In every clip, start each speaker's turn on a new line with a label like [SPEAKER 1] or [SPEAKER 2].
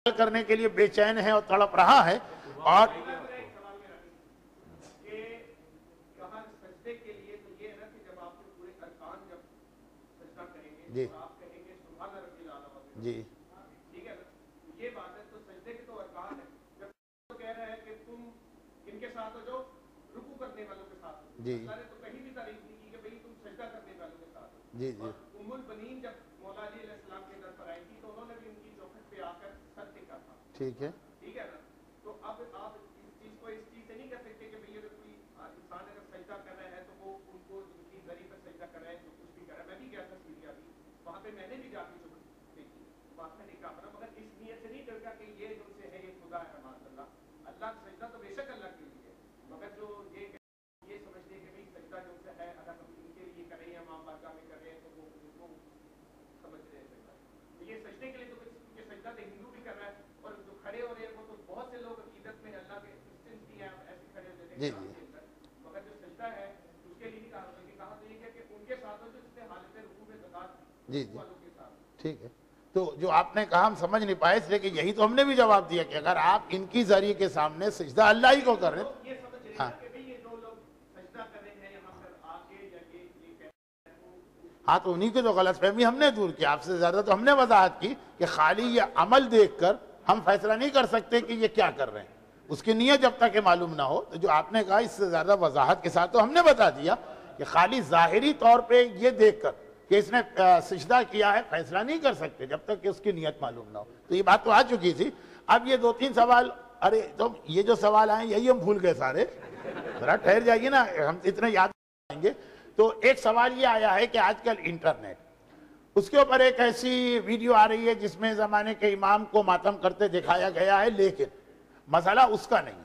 [SPEAKER 1] کرنے کے لیے بے چین ہے اور تڑپ رہا ہے. اور جی جی
[SPEAKER 2] ٹھیک ہے نا, یہ بات ہے. تو سجدے کے تو ارکان ہے. جب تو کہہ رہا ہے کہ تم ان کے ساتھ ہو جو رکوع کرنے والوں کے ساتھ ہو.
[SPEAKER 1] جی
[SPEAKER 2] اللہ نے تو کہیں بھی تعریف نہیں کی کہ بھئی تم سجدہ کرنے والوں کے ساتھ ہو.
[SPEAKER 1] جی جی
[SPEAKER 2] ام البنین جب مولا علی علیہ السلام کے در پر آئی تھی تو انہوں نے بھی ان کی چوکھٹ پہ آ کر سر ٹیکا تھا.
[SPEAKER 1] ٹھیک ہے
[SPEAKER 2] ٹھیک ہے نا. تو اب آپ اس چیز کو اس چیز سے نہیں کر سکتے کہ بھئی اگر کوئی انسان اگر سجدہ کر رہا ہے تو وہ ان کو ان کی ذریعے پر سجدہ کر رہا ہے, جو کچھ بھی کر رہا ہے. میں بھی گیا تھا سیریا بھی, وہاں پہ میں نے بھی جا کے چوکھٹ دیکھی, بات میں نے کہا بنا, مگر اس نیت سے نہیں ڈرتا کہ یہ ان سے ہے یہ خدا ہے. معاذ اللہ, اللہ سجدہ تو بے شک اللہ کے لیے ہے, مگر جو یہ سمجھتے کہ بھئی سجدہ جو سے ہے اگر ہم ان کے لیے کر رہے ہیں, ماں باپ میں کر رہے ہیں, تو وہ ان کو سمجھ رہے ہیں سجدہ. یہ سجدے کے لیے تو کیونکہ سجدہ تو ہندو بھی کر رہا ہے, اور جو کھڑے ہو رہے ہیں وہ تو بہت سے لوگ عقیدت میں اللہ کے کرسچنز بھی ہیں ایسے کھڑے ہوتے ہیں. مگر جو سجدہ ہے اس کے لیے نہیں کہا, بلکہ کہا تو یہ ہے کہ ان کے ساتھ ہو جو اس نے حالت رکوع میں زکات
[SPEAKER 1] جی جی
[SPEAKER 2] والوں کے ساتھ.
[SPEAKER 1] ٹھیک ہے. تو جو آپ نے کہا ہم سمجھ نہیں پائے, اس لیے کہ یہی تو ہم نے بھی جواب دیا کہ اگر آپ ان کی ذریعے کے سامنے سجدہ اللہ ہی کو کر رہے ہیں.
[SPEAKER 2] یہ سمجھ رہے ہیں کہ بھئی یہ دو لوگ سجدہ کر رہے ہیں یہاں پر آ کے, یا یہ کہتے ہیں
[SPEAKER 1] ہاں, تو انہی کی تو غلط فہمی ہم نے دور کی. آپ سے زیادہ تو ہم نے وضاحت کی کہ خالی یہ عمل دیکھ کر ہم فیصلہ نہیں کر سکتے کہ یہ کیا کر رہے ہیں, اس کی نیت جب تک کہ معلوم نہ ہو. تو جو آپ نے کہا اس سے زیادہ وضاحت کے ساتھ تو ہم نے بتا دیا کہ خالی ظاہری طور پہ یہ دیکھ کر کہ اس نے سجدہ کیا ہے فیصلہ نہیں کر سکتے جب تک کہ اس کی نیت معلوم نہ ہو. تو یہ بات تو آ چکی تھی. اب یہ 2-3 سوال, ارے تو یہ جو سوال آئے یہی ہم بھول گئے سارے, ذرا ٹھہر جائیے نا, ہم اتنے یاد آئیں گے. تو ایک سوال یہ آیا ہے کہ آج کل انٹرنیٹ, اس کے اوپر ایک ایسی ویڈیو آ رہی ہے جس میں زمانے کے امام کو ماتم کرتے دکھایا گیا ہے, لیکن مسئلہ اس کا نہیں.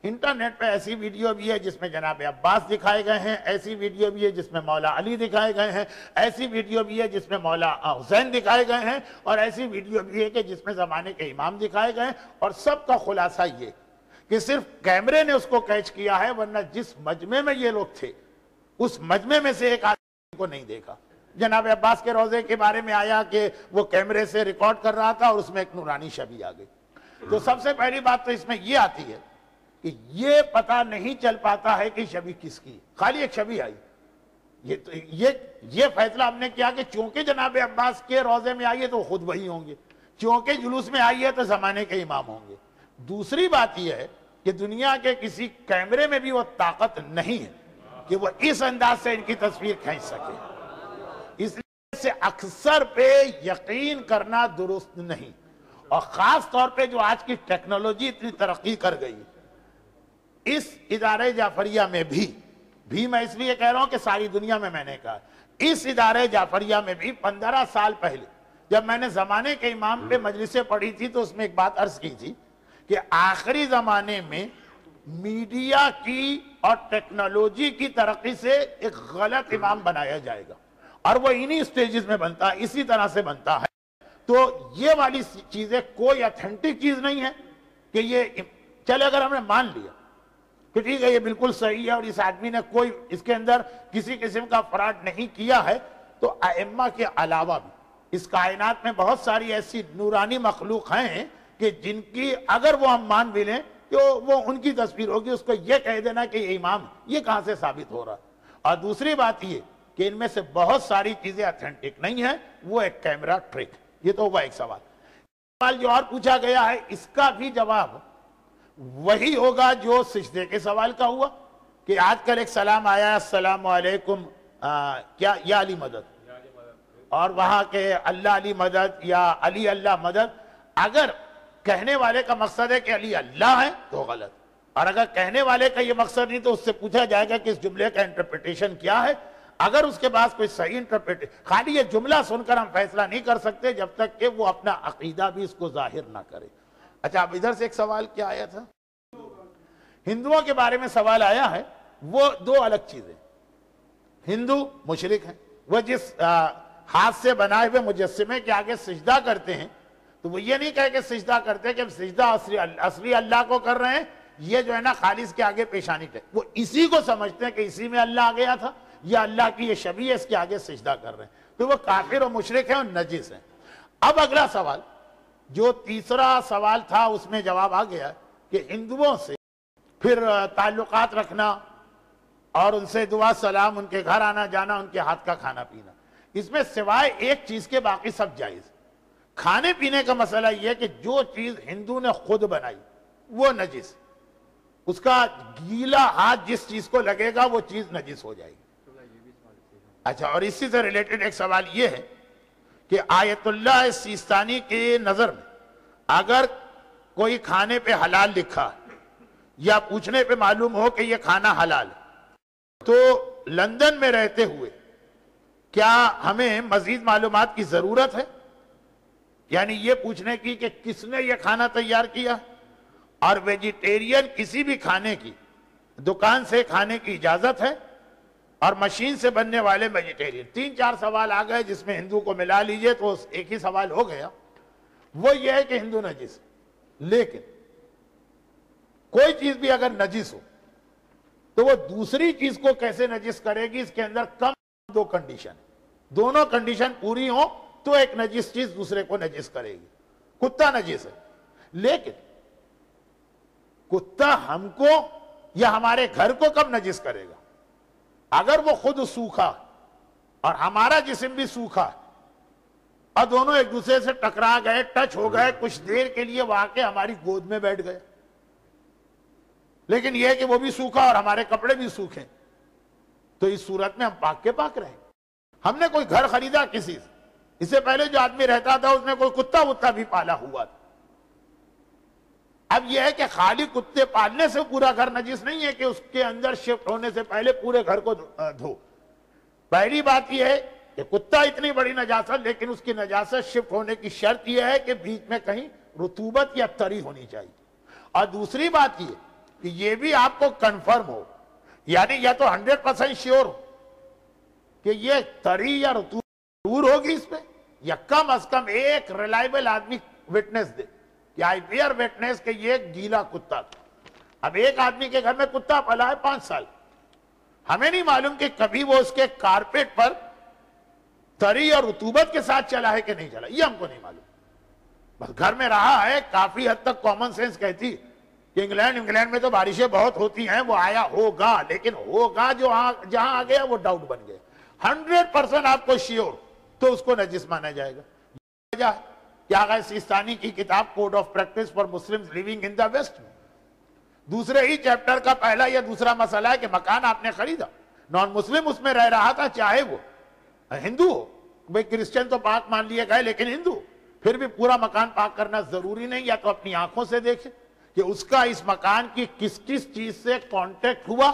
[SPEAKER 1] انٹرنیٹ پہ ایسی ویڈیو بھی ہے جس میں جناب عباس دکھائے گئے ہیں, ایسی ویڈیو بھی ہے جس میں مولا علی دکھائے گئے ہیں, ایسی ویڈیو بھی ہے جس میں مولا حسین دکھائے گئے ہیں, اور ایسی ویڈیو بھی ہے کہ جس میں زمانے کے امام دکھائے گئے ہیں. اور سب کا خلاصہ یہ کہ صرف کیمرے نے اس کو کیچ کیا ہے, ورنہ جس مجمع میں یہ لوگ تھے اس مجمع میں سے ایک آدمی کو نہیں دیکھا. جناب عباس کے روضے کے بارے میں آیا کہ وہ کیمرے سے ریکارڈ کر رہا تھا اور اس میں ایک نورانی شبیہ آ گئی. تو سب سے پہلی بات تو اس میں یہ آتی ہے کہ یہ پتہ نہیں چل پاتا ہے کہ شبیہ کس کی, خالی ایک شبیہ آئی. یہ فیصلہ ہم نے کیا کہ چونکہ جناب عباس کے روضے میں آئی ہے تو خود وہی ہوں گے, چونکہ جلوس میں آئی ہے تو زمانے کے امام ہوں گے. دوسری بات یہ ہے کہ دنیا کے کسی کیمرے میں بھی وہ طاقت نہیں ہے کہ وہ اس انداز سے ان کی تصویر کھینچ سکے. اس لیے سے اکثر پہ یقین کرنا درست نہیں, اور خاص طور پہ جو آج کی ٹیکنالوجی اتنی ترقی کر گئی, اس ادارے جعفریہ میں بھی میں اس لیے کہہ رہا ہوں کہ ساری دنیا میں نے کہا, اس ادارے جعفریہ میں بھی 15 سال پہلے جب میں نے زمانے کے امام پہ مجلسیں پڑھی تھی تو اس میں ایک بات عرض کی تھی کہ آخری زمانے میں میڈیا کی اور ٹیکنالوجی کی ترقی سے ایک غلط امام بنایا جائے گا, اور وہ انہی سٹیجز میں بنتا ہے, اسی طرح سے بنتا ہے. تو یہ والی چیزیں کوئی اتھینٹک چیز نہیں ہے کہ یہ چلے. اگر ہم نے مان لیا کہ ٹھیک ہے یہ بالکل صحیح ہے اور اس آدمی نے کوئی اس کے اندر کسی قسم کا فراڈ نہیں کیا ہے, تو ائمہ کے علاوہ بھی اس کائنات میں بہت ساری ایسی نورانی مخلوق ہیں کہ جن کی اگر وہ ہم مان بھی لیں تو وہ ان کی تصویر ہوگی, اس کو یہ کہہ دینا کہ یہ امام یہ کہاں سے ثابت ہو رہا. اور دوسری بات یہ کہ ان میں سے بہت ساری چیزیں اتھینٹک نہیں ہیں, وہ ایک کیمرہ ٹرک. یہ تو ہوا ایک سوال جو اور پوچھا گیا ہے, اس کا بھی جواب وہی ہوگا جو سجدے کے سوال کا ہوا کہ آج کل ایک سلام آیا السلام علیکم کیا یا علی مدد, اور وہاں کے اللہ علی مدد یا علی اللہ مدد. اگر کہنے والے کا مقصد ہے کہ علی اللہ ہے تو غلط, اور اگر کہنے والے کا یہ مقصد نہیں تو اس سے پوچھا جائے گا کہ اس جملے کا انٹرپریٹیشن کیا ہے. اگر اس کے پاس کوئی صحیح انٹرپریٹیشن, خالی یہ جملہ سن کر ہم فیصلہ نہیں کر سکتے جب تک کہ وہ اپنا عقیدہ بھی اس کو ظاہر نہ کرے. اچھا, اب ادھر سے ایک سوال کیا آیا تھا, ہندوؤں کے بارے میں سوال آیا ہے. وہ دو الگ چیزیں, ہندو مشرک ہیں, وہ جس ہاتھ سے بنائے ہوئے مجسمے کے آگے سجدہ کرتے ہیں تو وہ یہ نہیں کہے کہ سجدہ کرتے کہ سجدہ اصلی اللہ کو کر رہے ہیں, یہ جو ہے نا خالص کے آگے پیشانی پہ, وہ اسی کو سمجھتے ہیں کہ اسی میں اللہ آ گیا تھا, یا اللہ کی یہ شبیہ اس کے آگے سجدہ کر رہے ہیں, تو وہ کافر و مشرک ہیں اور نجس ہیں. اب اگلا سوال جو تیسرا سوال تھا اس میں جواب آ گیا کہ ہندوؤں سے پھر تعلقات رکھنا اور ان سے دعا سلام، ان کے گھر آنا جانا، ان کے ہاتھ کا کھانا پینا، اس میں سوائے ایک چیز کے باقی سب جائز۔ کھانے پینے کا مسئلہ یہ ہے کہ جو چیز ہندو نے خود بنائی وہ نجس، اس کا گیلا ہاتھ جس چیز کو لگے گا وہ چیز نجس ہو جائے گی۔ اچھا، اور اسی سے ریلیٹڈ ایک سوال یہ ہے کہ آیت اللہ سیستانی کی نظر میں اگر کوئی کھانے پہ حلال لکھا یا پوچھنے پہ معلوم ہو کہ یہ کھانا حلال ہے تو لندن میں رہتے ہوئے کیا ہمیں مزید معلومات کی ضرورت ہے؟ یعنی یہ پوچھنے کی کہ کس نے یہ کھانا تیار کیا، اور ویجیٹیرین کسی بھی کھانے کی دکان سے کھانے کی اجازت ہے، اور مشین سے بننے والے ویجیٹیرین۔ 3-4 سوال آ گئے جس میں ہندو کو ملا لیجئے تو ایک ہی سوال ہو گیا، وہ یہ ہے کہ ہندو نجس، لیکن کوئی چیز بھی اگر نجس ہو تو وہ دوسری چیز کو کیسے نجس کرے گی؟ اس کے اندر کم 2 کنڈیشن، دونوں کنڈیشن پوری ہوں تو ایک نجس چیز دوسرے کو نجس کرے گی۔ کتا نجس ہے، لیکن کتا ہم کو یا ہمارے گھر کو کب نجس کرے گا؟ اگر وہ خود سوکھا اور ہمارا جسم بھی سوکھا اور دونوں ایک دوسرے سے ٹکرا گئے، ٹچ ہو گئے، کچھ دیر کے لیے واقع ہماری گود میں بیٹھ گئے، لیکن یہ ہے کہ وہ بھی سوکھا اور ہمارے کپڑے بھی سوکھے، تو اس صورت میں ہم پاک کے پاک رہیں۔ ہم نے کوئی گھر خریدا کسی سے، اس سے پہلے جو آدمی رہتا تھا اس نے کوئی کتا وتا بھی پالا ہوا تھا۔ اب یہ ہے کہ خالی کتے پالنے سے پورا گھر نجس نہیں ہے کہ اس کے اندر شفٹ ہونے سے پہلے پورے گھر کو دھو۔ پہلی بات یہ ہے کہ کتا اتنی بڑی نجاست، لیکن اس کی نجاست شفٹ ہونے کی شرط یہ ہے کہ بیچ میں کہیں رطوبت یا تری ہونی چاہیے، اور دوسری بات یہ کہ یہ بھی آپ کو کنفرم ہو، یعنی یا تو 100% شیور ہو کہ یہ تری یا رطوبت دور ہوگی اس میں، یا کم از کم ایک ریلائبل آدمی وٹنس دے کہ آئی بیئر وٹنس کہ یہ گیلا کتا تھا۔ اب ایک آدمی کے گھر میں کتا پلا ہے 5 سال، ہمیں نہیں معلوم کہ کبھی وہ اس کے کارپیٹ پر تری اور رطوبت کے ساتھ چلا ہے کہ نہیں چلا، یہ ہم کو نہیں معلوم، بس گھر میں رہا ہے۔ کافی حد تک کامن سینس کہتی کہ انگلینڈ میں تو بارشیں بہت ہوتی ہیں، وہ آیا ہوگا، لیکن ہوگا جو جہاں آ گیا وہ ڈاؤٹ بن گیا۔ 100% آپ کو شیور تو اس کو نجس مانا جائے گا۔ وجہ ہے کہ آغا سیستانی کی کتاب code of practice for Muslims living in the west میں دوسرے ہی چیپٹر کا پہلا یا دوسرا مسئلہ ہے کہ مکان آپ نے خریدا، نان مسلم اس میں رہ رہا تھا، چاہے وہ ہندو ہو، بھئی کرسچن تو پاک مان لیے گئے لیکن ہندو، پھر بھی پورا مکان پاک کرنا ضروری نہیں، یا تو اپنی آنکھوں سے دیکھیں کہ اس کا اس مکان کی کس کس چیز سے کانٹیکٹ ہوا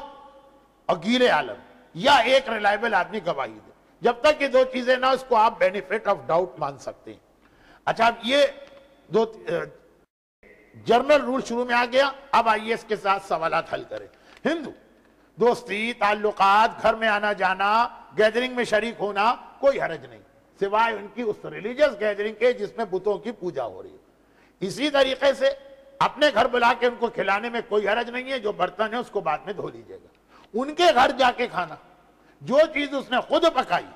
[SPEAKER 1] اور گیلے عالم، یا ایک ریلائبل آدمی گواہی دے۔ جب تک یہ 2 چیزیں نہ، اس کو آپ بینیفٹ آف ڈاؤٹ مان سکتے ہیں۔ اچھا، اب یہ 2 جرنل رول شروع میں آ گیا، اب آئیے اس کے ساتھ سوالات حل کریں۔ ہندو دوستی، تعلقات، گھر میں آنا جانا، گیدرنگ میں شریک ہونا، کوئی حرج نہیں سوائے ان کی اس ریلیجس گیدرنگ کے جس میں بتوں کی پوجا ہو رہی ہے۔ اسی طریقے سے اپنے گھر بلا کے ان کو کھلانے میں کوئی حرج نہیں ہے، جو برتن ہے اس کو بعد میں دھو لیجئے گا۔ ان کے گھر جا کے کھانا، جو چیز اس نے خود پکائی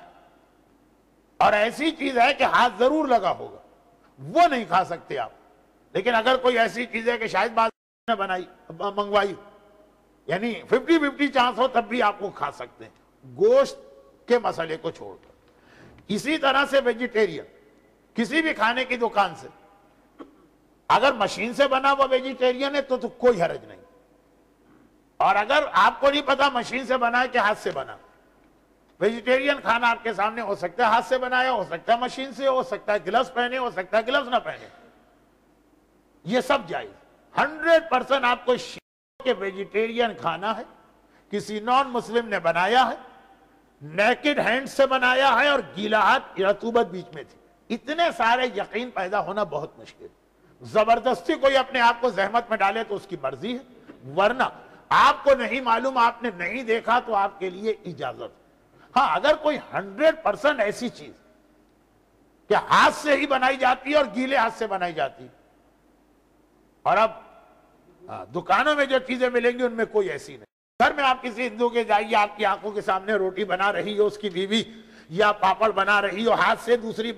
[SPEAKER 1] اور ایسی چیز ہے کہ ہاتھ ضرور لگا ہوگا، وہ نہیں کھا سکتے آپ، لیکن اگر کوئی ایسی چیز ہے کہ شاید بعض نے منگوائی، یعنی 50-50 چانس ہو، تب بھی آپ کو کھا سکتے ہیں، گوشت کے مسئلے کو چھوڑ کر۔ اسی طرح سے ویجیٹیرین، کسی بھی کھانے کی دکان سے اگر مشین سے بنا ہوا ویجیٹیرین ہے تو کوئی حرج نہیں، اور اگر آپ کو نہیں پتا مشین سے بنا ہے کہ ہاتھ سے بنا، ویجیٹیرین کھانا آپ کے سامنے ہو سکتا ہے ہاتھ سے بنایا، ہو سکتا ہے مشین سے، ہو سکتا ہے گلوز پہنے، ہو سکتا ہے گلوز نہ پہنے، یہ سب جائز۔ 100% آپ کو کہ ویجیٹیرین کھانا ہے، کسی نان مسلم نے بنایا ہے، نیکڈ ہینڈ سے بنایا ہے، اور گیلا ہاتھ، رطوبت بیچ میں تھی، اتنے سارے یقین پیدا ہونا بہت مشکل۔ زبردستی کوئی اپنے آپ کو زحمت میں ڈالے تو اس کی مرضی ہے، ورنہ آپ کو نہیں معلوم، آپ نے نہیں دیکھا تو آپ کے لیے اجازت۔ ہاں، اگر کوئی 100% ایسی چیز کہ ہاتھ سے ہی بنائی جاتی ہے اور گیلے ہاتھ سے بنائی جاتی، اور اب دکانوں میں جو چیزیں ملیں گی ان میں کوئی ایسی نہیں۔ گھر میں آپ کسی ہندو کے جائیے، آپ کی آنکھوں کے سامنے روٹی بنا رہی ہو اس کی بیوی، یا پاپڑ بنا رہی ہو ہاتھ سے، دوسری